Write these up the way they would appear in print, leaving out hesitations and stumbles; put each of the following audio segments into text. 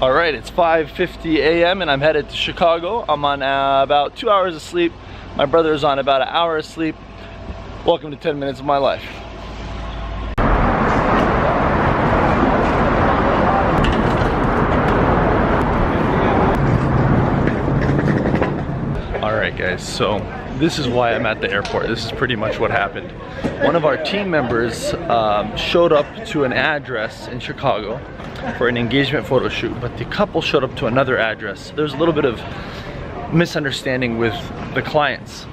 All right, it's 5:50 a.m. and I'm headed to Chicago. I'm on about 2 hours of sleep. My brother is on about an hour of sleep. Welcome to 10 minutes of my life. All right, guys, so this is why I'm at the airport. This is pretty much what happened. One of our team members showed up to an address in Chicago for an engagement photo shoot, but the couple showed up to another address. There's a little bit of misunderstanding with the clients.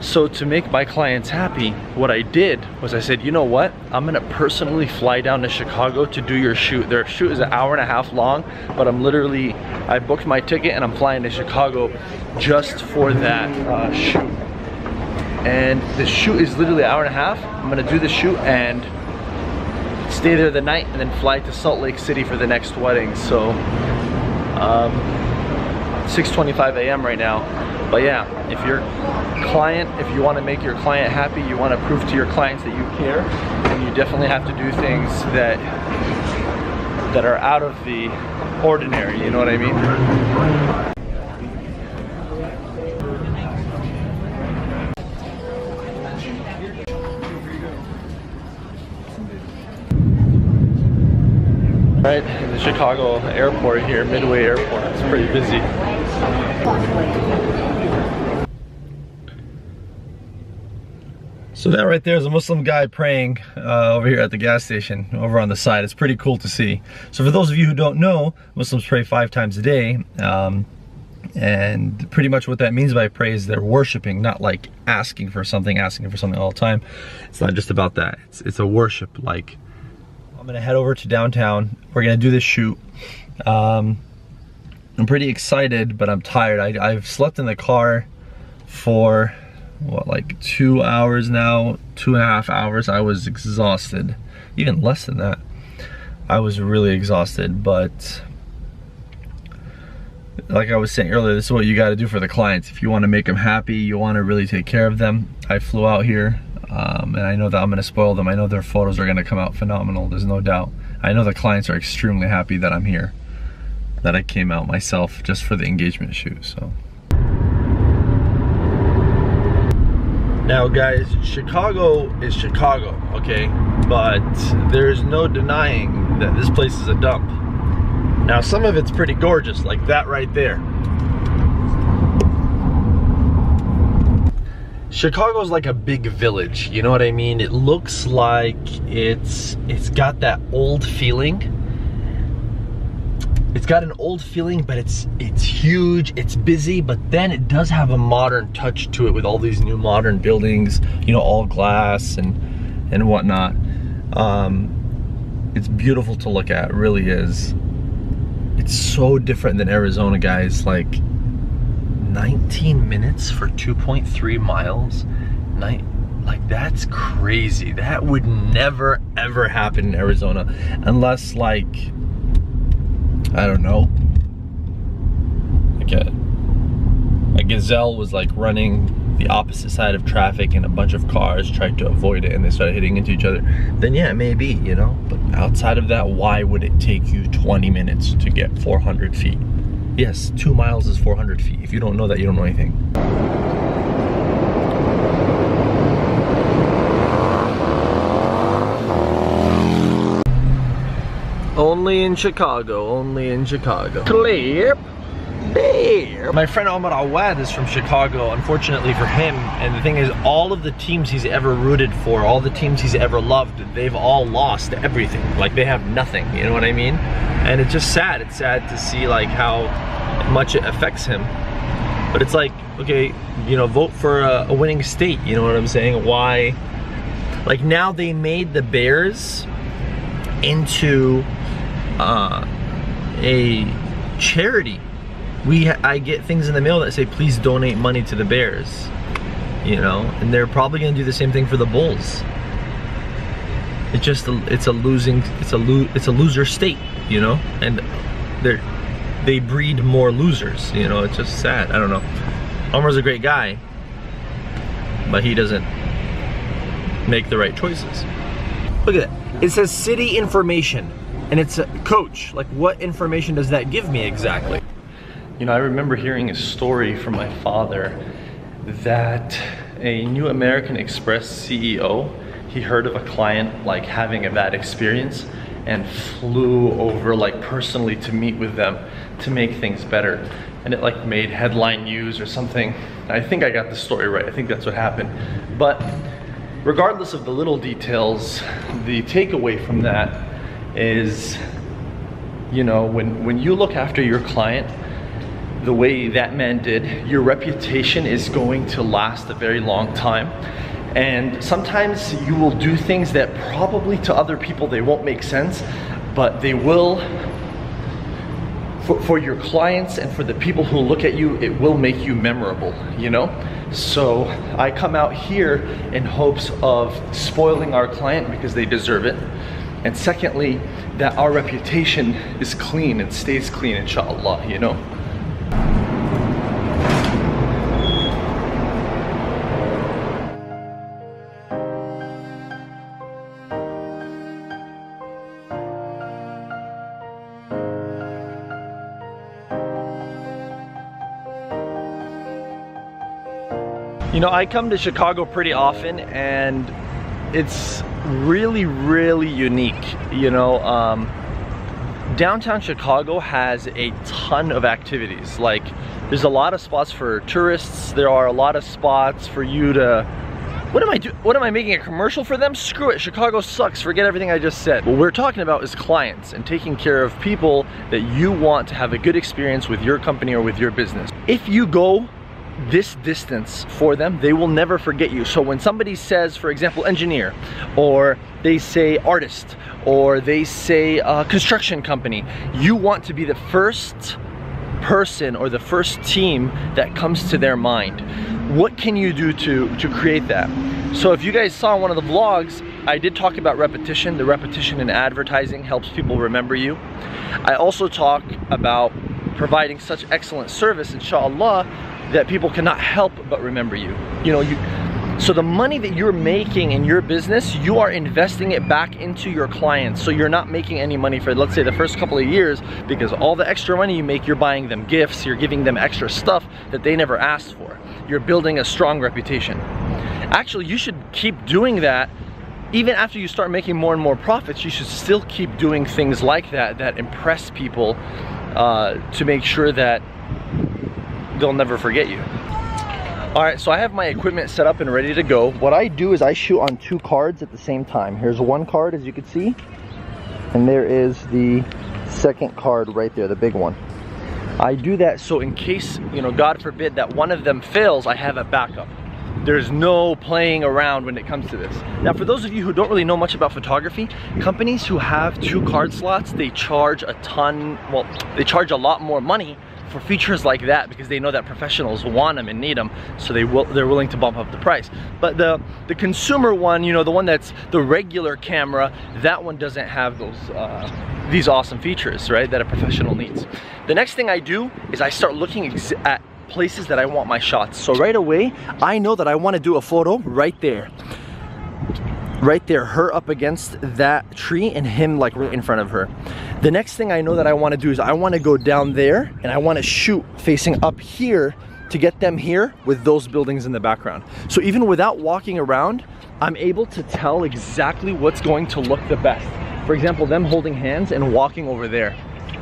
So to make my clients happy, what I did was I said, you know what? I'm gonna personally fly down to Chicago to do your shoot. Their shoot is an hour and a half long, but I booked my ticket and I'm flying to Chicago just for that shoot. And the shoot is literally an hour and a half. I'm gonna do the shoot and stay there the night and then fly to Salt Lake City for the next wedding. So 6:25 a.m. right now. But yeah, if you want to make your client happy, you want to prove to your clients that you care, and you definitely have to do things that are out of the ordinary, you know what I mean? Right in the Chicago airport here, Midway Airport. It's pretty busy. So that right there is a Muslim guy praying over here at the gas station, over on the side. It's pretty cool to see. So for those of you who don't know, Muslims pray 5 times a day. And pretty much what that means by pray is they're worshiping, not like asking for something all the time. It's not just about that. It's a worship. Like, I'm gonna head over to downtown. We're gonna do this shoot. I'm pretty excited, but I'm tired. I've slept in the car for what, like 2 hours now, 2.5 hours. I was exhausted, even less than that. I was really exhausted, but like I was saying earlier, this is what you got to do for the clients. If you want to make them happy, you want to really take care of them. I flew out here and I know that I'm going to spoil them. I know their photos are going to come out phenomenal, there's no doubt. I know the clients are extremely happy that I'm here, that I came out myself just for the engagement shoot. So now guys, Chicago is Chicago, okay? But there's no denying that this place is a dump. Now some of it's pretty gorgeous, like that right there. Chicago's like a big village, you know what I mean? It looks like it's got that old feeling. It's got an old feeling, but it's huge, it's busy, but then it does have a modern touch to it with all these new modern buildings, you know, all glass and whatnot. It's beautiful to look at, it really is. It's so different than Arizona, guys. Like 19 minutes for 2.3 miles. Like, that's crazy. That would never ever happen in Arizona unless, like, I don't know, like a gazelle was like running the opposite side of traffic and a bunch of cars tried to avoid it and they started hitting into each other, then yeah, maybe, you know. But outside of that, why would it take you 20 minutes to get 400 feet? Yes, 2 miles is 400 feet. If you don't know that, you don't know anything. Only in Chicago, only in Chicago. Clip there. My friend Omar Awad is from Chicago, unfortunately for him. And the thing is, all of the teams he's ever rooted for, all the teams he's ever loved, they've all lost everything. Like, they have nothing, you know what I mean? And it's just sad. It's sad to see like how much it affects him. But it's like, okay, you know, vote for a winning state, you know what I'm saying? Why? Like, now they made the Bears into a charity. I get things in the mail that say, please donate money to the Bears, you know, and they're probably gonna do the same thing for the Bulls. It's just it's a loser state, you know, and they breed more losers, you know. It's just sad. I don't know. Omar's a great guy, but he doesn't make the right choices. Look at that. It says city information. And it's a coach. Like, what information does that give me exactly? You know, I remember hearing a story from my father that a new American Express CEO, he heard of a client like having a bad experience and flew over like personally to meet with them to make things better. And it like made headline news or something. I think I got the story right. I think that's what happened. But regardless of the little details, the takeaway from that is, you know, when you look after your client the way that man did, your reputation is going to last a very long time. And sometimes you will do things that probably to other people they won't make sense, but they will, for your clients and for the people who look at you, it will make you memorable, you know? So I come out here in hopes of spoiling our client because they deserve it. And secondly, that our reputation is clean and stays clean, inshallah, you know? You know, I come to Chicago pretty often and it's really, really unique. You know, downtown Chicago has a ton of activities. Like, there's a lot of spots for tourists. There are a lot of spots for you to, what am I making a commercial for them? Screw it, Chicago sucks, forget everything I just said. What we're talking about is clients and taking care of people that you want to have a good experience with your company or with your business. If you go this distance for them, they will never forget you. So when somebody says, for example, engineer, or they say artist, or they say construction company, you want to be the first person or the first team that comes to their mind. What can you do to create that? So if you guys saw one of the vlogs, I did talk about repetition. The repetition in advertising helps people remember you. I also talk about providing such excellent service, inshallah, that people cannot help but remember you. You know, so the money that you're making in your business, you are investing it back into your clients. So you're not making any money for, let's say, the first couple of years, because all the extra money you make, you're buying them gifts, you're giving them extra stuff that they never asked for. You're building a strong reputation. Actually, you should keep doing that. Even after you start making more and more profits, you should still keep doing things like that that impress people to make sure that they'll never forget you. All right, so I have my equipment set up and ready to go. What I do is I shoot on 2 cards at the same time. Here's one card, as you can see, and there is the second card right there, the big one. I do that so in case, you know, God forbid that one of them fails, I have a backup. There's no playing around when it comes to this. Now, for those of you who don't really know much about photography, companies who have 2 card slots, they charge a ton, well, they charge a lot more money for features like that because they know that professionals want them and need them, so they're willing to bump up the price. But the consumer one, you know, the one that's the regular camera, that one doesn't have those these awesome features, right, that a professional needs. The next thing I do is I start looking at places that I want my shots. So right away, I know that I want to do a photo right there. Right there, her up against that tree and him like right in front of her. The next thing I know that I want to do is I want to go down there and I want to shoot facing up here to get them here with those buildings in the background. So even without walking around, I'm able to tell exactly what's going to look the best. For example, them holding hands and walking over there.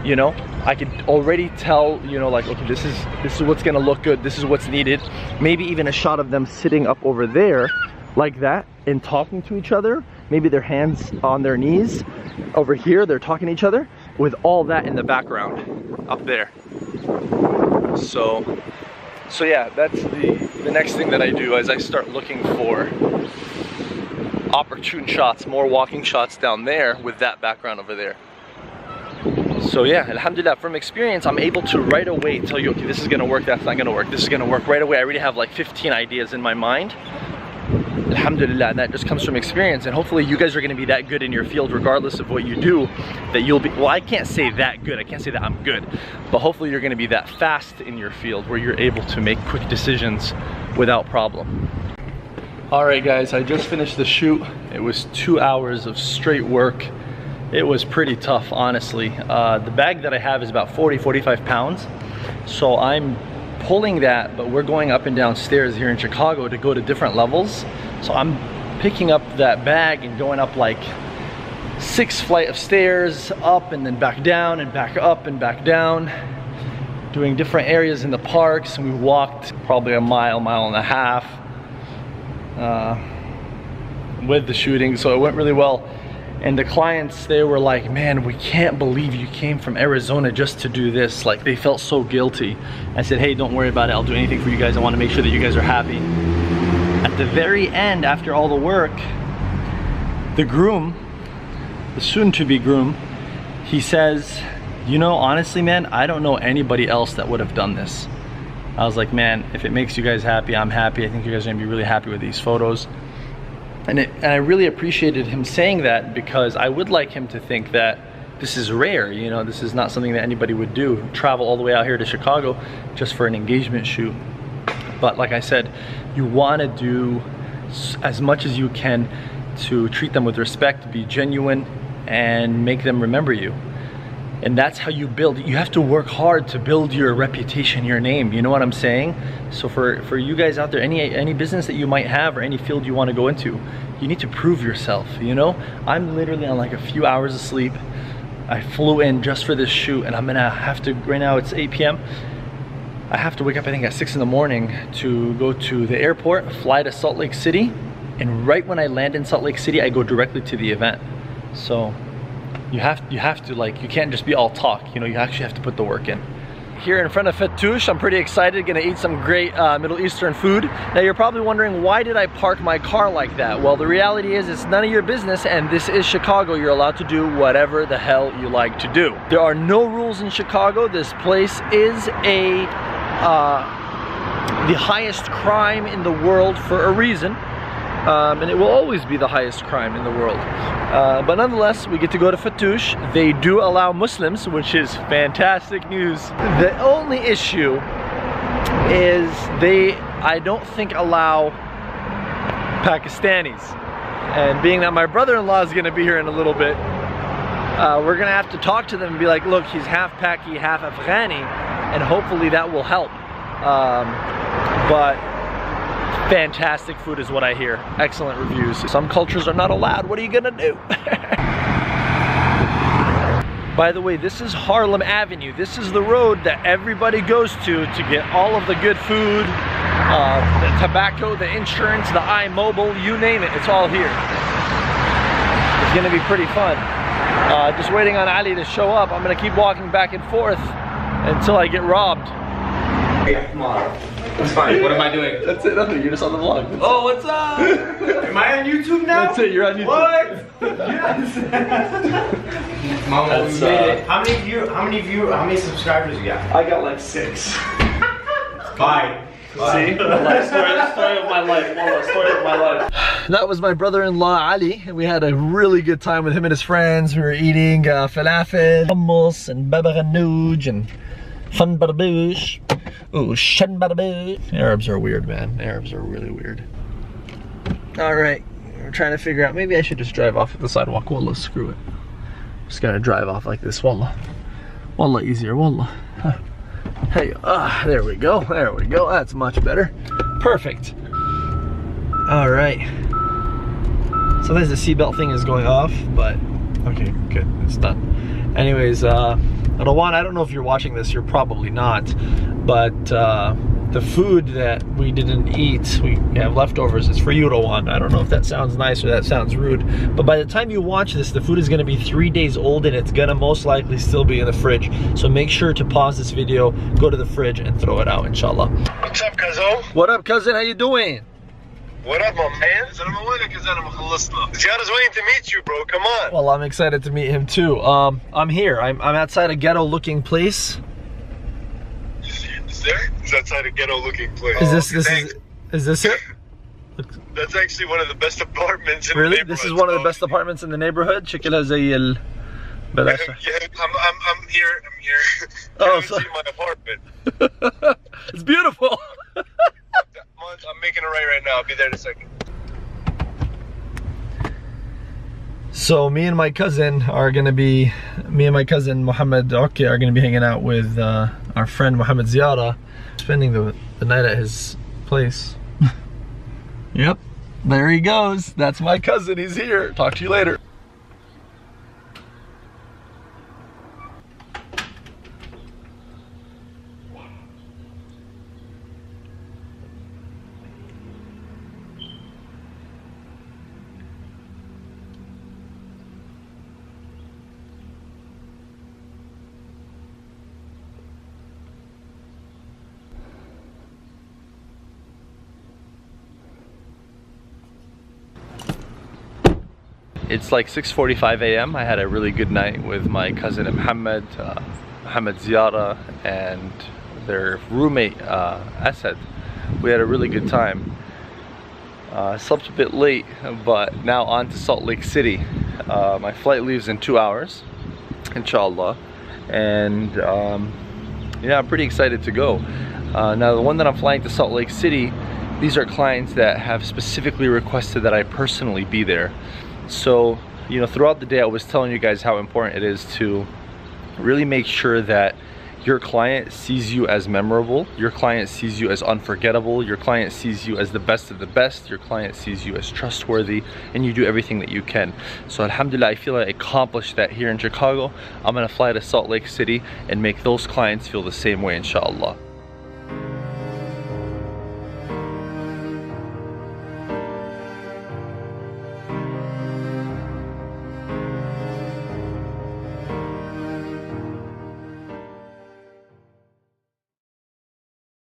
You know, I could already tell, you know, like, okay, this is what's gonna look good, this is what's needed. Maybe even a shot of them sitting up over there like that and talking to each other. Maybe their hands on their knees. Over here, they're talking to each other with all that in the background up there. So yeah, that's the next thing that I do is I start looking for opportune shots, more walking shots down there with that background over there. So yeah, alhamdulillah, from experience, I'm able to right away tell you, okay, this is gonna work, that's not gonna work, this is gonna work right away. I already have like 15 ideas in my mind. Alhamdulillah, and that just comes from experience, and hopefully you guys are gonna be that good in your field regardless of what you do, that you'll be, well, I can't say that good, I can't say that I'm good, but hopefully you're gonna be that fast in your field where you're able to make quick decisions without problem. All right guys, I just finished the shoot. It was 2 hours of straight work. it was pretty tough, honestly. The bag that I have is about 45 pounds. So I'm pulling that, but we're going up and down stairs here in Chicago to go to different levels. So I'm picking up that bag and going up like 6 flights of stairs, up and then back down and back up and back down, doing different areas in the parks. And we walked probably a mile and a half with the shooting, so it went really well. And the clients, they were like, man, we can't believe you came from Arizona just to do this. Like, they felt so guilty. I said, hey, don't worry about it, I'll do anything for you guys. I want to make sure that you guys are happy. At the very end, after all the work, the groom, the soon-to-be groom, he says, you know, honestly, man, I don't know anybody else that would have done this. I was like, man, if it makes you guys happy, I'm happy. I think you guys are gonna be really happy with these photos. And I really appreciated him saying that, because I would like him to think that this is rare, you know, this is not something that anybody would do, travel all the way out here to Chicago just for an engagement shoot. But like I said, you want to do as much as you can to treat them with respect, be genuine, and make them remember you. And that's how you build. You have to work hard to build your reputation, your name, you know what I'm saying? So for you guys out there, any business that you might have or any field you want to go into, you need to prove yourself, you know? I'm literally on like a few hours of sleep. I flew in just for this shoot, and I'm gonna have to, right now it's 8 p.m. I have to wake up, I think, at 6 in the morning to go to the airport, fly to Salt Lake City, and right when I land in Salt Lake City, I go directly to the event. So you have to, like, you can't just be all talk, you know, you actually have to put the work in. Here in front of Fatouche, I'm pretty excited, gonna eat some great Middle Eastern food. Now you're probably wondering, why did I park my car like that? Well, the reality is it's none of your business, and this is Chicago. You're allowed to do whatever the hell you like to do. There are no rules in Chicago. This place is the highest crime in the world for a reason. And it will always be the highest crime in the world. But nonetheless, we get to go to Fatouche. They do allow Muslims, which is fantastic news. The only issue is I don't think allow Pakistanis. And being that my brother-in-law is gonna be here in a little bit, we're gonna have to talk to them and be like, look, he's half Paki, half Afghani, and hopefully that will help. But fantastic food is what I hear. Excellent reviews. Some cultures are not allowed. What are you gonna do? By the way, this is Harlem Avenue. This is the road that everybody goes to get all of the good food, the tobacco, the insurance, the iMobile, you name it, it's all here. It's gonna be pretty fun. Just waiting on Ali to show up. I'm gonna keep walking back and forth until I get robbed. Hey, come on. It's fine. What am I doing? That's it, nothing. You're just on the vlog. That's oh, what's up? Am I on YouTube now? That's it, you're on YouTube. What? Yes. Mama, we made it. How many subscribers you got? I got like 6. Bye. See? Story of my life. Story of my life. That was my brother-in-law Ali, and we had a really good time with him and his friends. We were eating falafel, hummus, and baba ganoush, and fun barbouche. Ooh, shan barbouche. Arabs are weird, man. Arabs are really weird. Alright, we're trying to figure out, maybe I should just drive off at the sidewalk. Wallah, screw it. Just gonna drive off like this, wallah. Wallah, easier, wallah. Huh. Hey, there we go, that's much better. Perfect. Alright. Sometimes the seatbelt thing is going off, but okay, good, it's done. Anyways, Rawan, I don't know if you're watching this, you're probably not, but the food that we didn't eat, we have leftovers, it's for you, Rawan. I don't know if that sounds nice or that sounds rude, but by the time you watch this, the food is gonna be 3 days old, and it's gonna most likely still be in the fridge. So make sure to pause this video, go to the fridge, and throw it out, inshallah. What's up, cousin? What up, cousin? How you doing? What up, my man? Ziada's waiting to meet you, bro. Come on. Well, I'm excited to meet him too. I'm here. I'm outside a ghetto-looking place. Is there? It's outside a ghetto-looking place. Is this it? That's actually one of the best apartments in really? the neighborhood. This is one of the best apartments in the neighborhood? شكلها زي ال... Yeah, I'm here. Oh, you haven't seen my apartment. It's beautiful. I'm making it right now. I'll be there in a second. So me and my cousin Mohammed Oke are gonna be hanging out with our friend Mohammed Ziara, spending the night at his place. Yep, there he goes. That's my cousin, he's here. Talk to you later. It's like 6:45 a.m. I had a really good night with my cousin Mohammed Ziara, and their roommate Asad. We had a really good time. Slept a bit late, but now on to Salt Lake City. My flight leaves in 2 hours, inshallah, and yeah, I'm pretty excited to go. Now the one that I'm flying to Salt Lake City, these are clients that have specifically requested that I personally be there. So, you know, throughout the day I was telling you guys how important it is to really make sure that your client sees you as memorable, your client sees you as unforgettable, your client sees you as the best of the best, your client sees you as trustworthy, and you do everything that you can. So alhamdulillah, I feel I accomplished that here in Chicago. I'm gonna fly to Salt Lake City and make those clients feel the same way, inshallah.